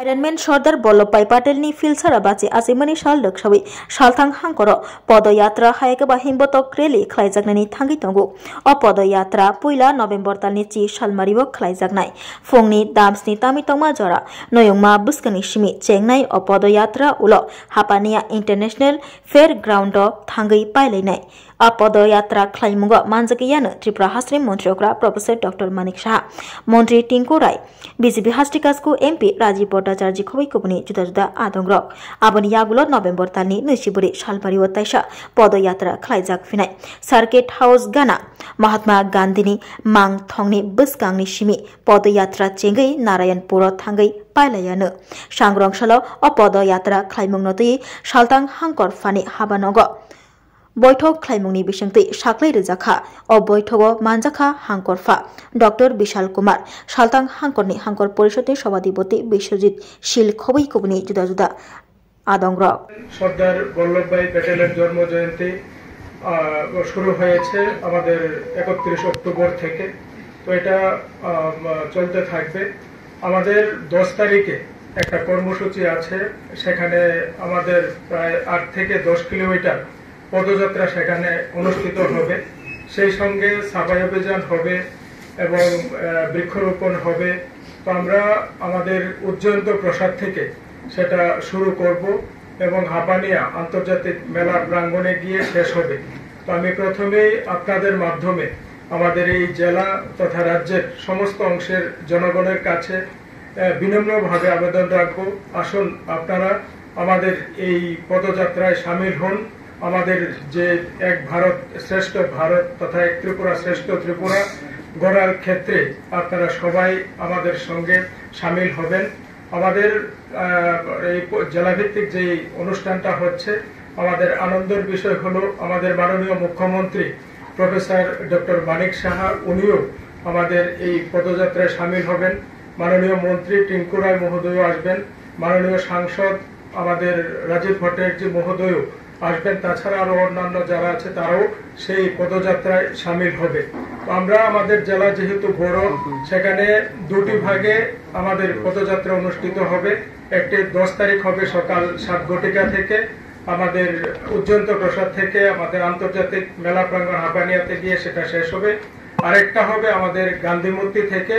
आयरनमेन सरदार वल्लभभाई पटेलनि फिल्सारा बाचे आसिमनि साल लोकसावै सालथां हांकर पदयात्रा हायकबा हिमबतक रेली खलायजागनायनि थांखि दंगो अ पदयात्रा पुइला नभेम्बर दाननि 10 सालमारिबो खलायजागनाय फुंनि दामस्नि तामितंमा जरा नयंमा बुस्कानि सिमि चेंनाय अ पदयात्रा उल हापानिया इंटरनेशनल फेयर ग्राउंड थांगै पाइलायनाय आ पदयात्रा खलायमुंग मानजागैयानो त्रिपुरा हास्ट्रि मंत्रिग्रा प्रोफेसर डॉक्टर मानिक साहा मंत्री टिंकु राय बीजेपी हास्ट्रि कास्को एमपी राजीव भट्टाचार्य खबैखौबनि जुदा जुदा आदंग्रक आबनि यागुलो नभेम्बर दाननि 24 सालबारि ताइसा पदयात्रा खलायजागफिनाय सार्किट हाउस गाना महात्मा गांधीनि मांग थंनि बुस्कांनि सिमि पदयात्रा चेंगै नारायणपुर थांगै पाइलायानो सांग्रंसाल अ पदयात्रा खलायमुंनतै सालथां हांकर फानि हाबानग बैठक खलायमुंनि बिसंतै साख्लै रोजाखा अ बैठक मानजाखा हांकरफा डॉक्टर विशाल कुमार सालथां हांकरनि हांकर परिषदनि सभाधिपति विश्वजित शील खबैखौबनि जुदा जुदा आदंग्रक सरदार वल्लभभाई पटेलेर जन्म जयंती शुरू হয়েছে আমাদের 31 অক্টোবর থেকে তো এটা চলতে থাকবে আমাদের 10 তারিখে একটা কর্মসূচি আছে সেখানে আমাদের প্রায় 8 থেকে 10 কিলোমিটার পদযাত্রা সেখানে অনুষ্ঠিত হবে সেই সঙ্গে সাফাই অভিযান হবে এবং বৃক্ষরোপণ হবে তো আমরা আমাদের উজ্জয়ন্ত প্রসাদ থেকে সেটা শুরু করব এবং হাপানিয়া আন্তর্জাতিক মেলা প্রাঙ্গণে গিয়ে শেষ হবে তো আমি প্রথমেই আপনাদের মাধ্যমে আমাদের এই জেলা তথা রাজ্যের সমস্ত অংশের জনগণের কাছে বিনম্রভাবে আবেদন রাখবো আসুন আপনারা আমাদের এই পদযাত্রায় শামিল হন আমাদের যে এক ভারত শ্রেষ্ঠ ভারত তথা এক ত্রিপুরা শ্রেষ্ঠ ত্রিপুরা গড়ার ক্ষেত্রে আপনারা সবাই আমাদের সঙ্গে শামিল হবেন আমাদের এই জেলাভিত্তিক যে অনুষ্ঠানটা হচ্ছে আমাদের আনন্দের বিষয় হলো আমাদের মাননীয় মুখ্যমন্ত্রী প্রফেসর ডক্টর মানিক সাহা উনিও আমাদের এই পদযাত্রায় শামিল হবেন মাননীয় মন্ত্রী টিঙ্কু রায় মহোদয় আসবেন মাননীয় সাংসদ আমাদের রাজীব ভট্টাচার্য মহোদয় আসবেন তাছাড়া আরো অন্যান্য যারা আছে তারাও সেই পদযাত্রায় শামিল হবে তো আমরা আমাদের জেলা যেহেতু বড় সেখানে দুটি ভাগে আমাদের পদযাত্রা অনুষ্ঠিত হবে একটি 10 তারিখ হবে সকাল 7 ঘটিকা থেকে আমাদের উজ্জয়ন্ত প্রসাদ থেকে আমাদের আন্তর্জাতিক মেলা প্রাঙ্গণ হাপানিয়াতে গিয়ে সেটা শেষ হবে আরেকটা হবে আমাদের গান্ধী মূর্তি থেকে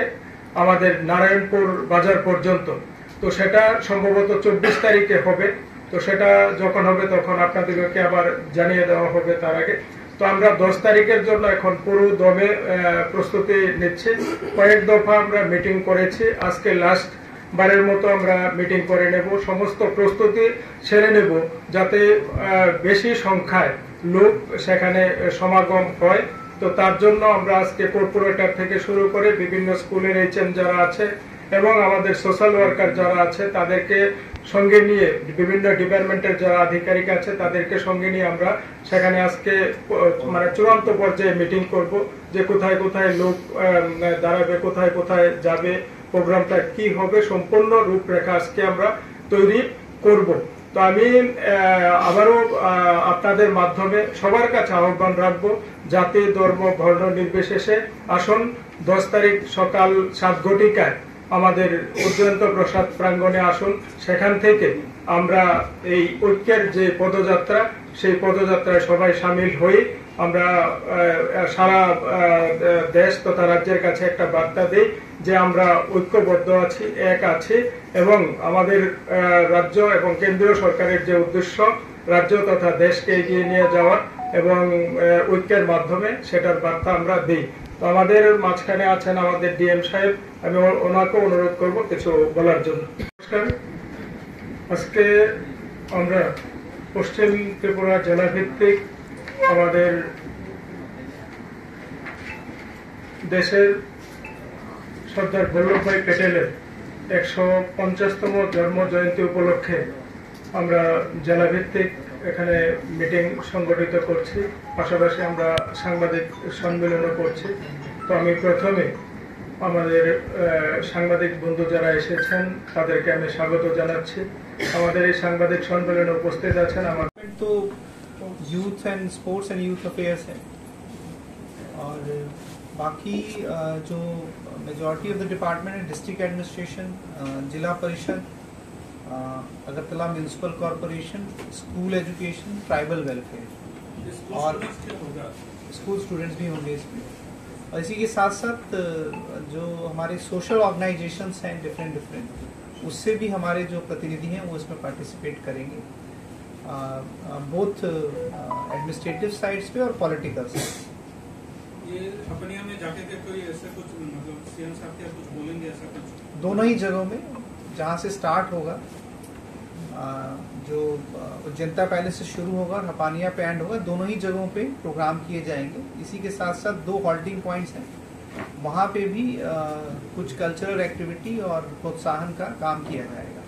আমাদের নারায়ণপুর বাজার পর্যন্ত তো সেটা সম্ভবত 24 তারিখে হবে তো সেটা যখন হবে তখন আপনাদেরকে আবার জানিয়ে দেওয়া হবে তার আগে তো আমরা 10 তারিখের জন্য এখন পুরো দমে প্রস্তুতি নিচ্ছি কয়েক দফা আমরা মিটিং করেছি আজকে লাস্ট বারের মতো আমরা মিটিং করে নেব সমস্ত প্রস্তুতি সেরে নেব যাতে বেশি সংখ্যায় লোক সেখানে সমাগম হয় তো তার জন্য আমরা আজকে কর্পোরেটর থেকে শুরু করে বিভিন্ন স্কুলের এইচএম যারা আছে এবং আমাদের সোশ্যাল ওয়ার্কার যারা আছে তাদেরকে সঙ্গে নিয়ে বিভিন্ন ডিপার্টমেন্টের যারা আধিকারিক আছে তাদেরকে সঙ্গে নিয়ে আমরা সেখানে আজকে মানে চূড়ান্ত পর্যায়ে মিটিং করব যে কোথায় কোথায় লোক দাঁড়াবে কোথায় কোথায় যাবে প্রোগ্রামটা কি হবে সম্পূর্ণ রূপরেখা আজকে আমরা তৈরি করব তো আমি আবারও আপনাদের মাধ্যমে সবার কাছে আহ্বান রাখবো জাতি ধর্ম বর্ণ নির্বিশেষে আসুন 10 তারিখ সকাল 7 ঘটিকায় আমাদের উজ্জয়ন্ত প্রসাদ প্রাঙ্গণে আসুন সেখান থেকে আমরা এই ঐক্যের যে পদযাত্রা সেই পদযাত্রায় সবাই শামিল হই আমরা সারা দেশ তথা রাজ্যের কাছে একটা বার্তা দেই যে আমরা ঐক্যবদ্ধ আছি এক আছি এবং আমাদের রাজ্য এবং কেন্দ্রীয় সরকারের যে উদ্দেশ্য রাজ্য তথা দেশকে এগিয়ে নিয়ে যাওয়া এবং ঐক্যের মাধ্যমে সেটার বার্তা আমরা দেই তো আমাদের মাঝখানে আছেন আমাদের ডিএম সাহেব আমি ওনাকে অনুরোধ করব কিছু বলার জন্য নমস্কার আজকে আমরা পশ্চিম ত্রিপুরা জেলা ভিত্তিক আমাদের দেশের সর্দার বল্লভভাই পেটেলের 150তম জন্ম জয়ন্তী উপলক্ষে আমরা জেলা ভিত্তিক এখানে মিটিং সংগঠিত করছি পাশাপাশি আমরা সাংবাদিক সম্মেলনও করছি তো আমি প্রথমে আমাদের সাংবাদিক বন্ধু যারা এসেছেন তাদেরকে আমি স্বাগত জানাচ্ছি আমাদের এই সাংবাদিক সম্মেলনে উপস্থিত আছেন আমাদের तो youth and sports and youth affairs है और बाकी जो मेजॉरिटी ऑफ द डिपार्टमेंट है डिस्ट्रिक्ट एडमिनिस्ट्रेशन जिला परिषद Agartala municipal corporation, school education, tribal welfare और स्कूल स्टूडेंट्स भी होंगे इसमें। और इसी के साथ साथ जो हमारे सोशल ऑर्गेनाइजेशंस हैं डिफरेंट उससे भी हमारे जो प्रतिनिधि हैं वो इसमें पार्टिसिपेट करेंगे, बोथ एडमिनिस्ट्रेटिव साइड्स पे और पॉलिटिकल साइड। ये अपनिया में जाके के कोई ऐसे कुछ मतलब सीएम साहब क्या कुछ बोलेंगे ऐसा कुछ? दोनों ही जगहों में जहाँ से स्टार्ट होगा, जो जनता पैलेस से शुरू होगा और हपानिया पे एंड होगा, दोनों ही जगहों पे प्रोग्राम किए जाएंगे। इसी के साथ साथ 2 हॉल्टिंग पॉइंट्स हैं, वहाँ पे भी कुछ कल्चरल एक्टिविटी और प्रोत्साहन का काम किया जाएगा।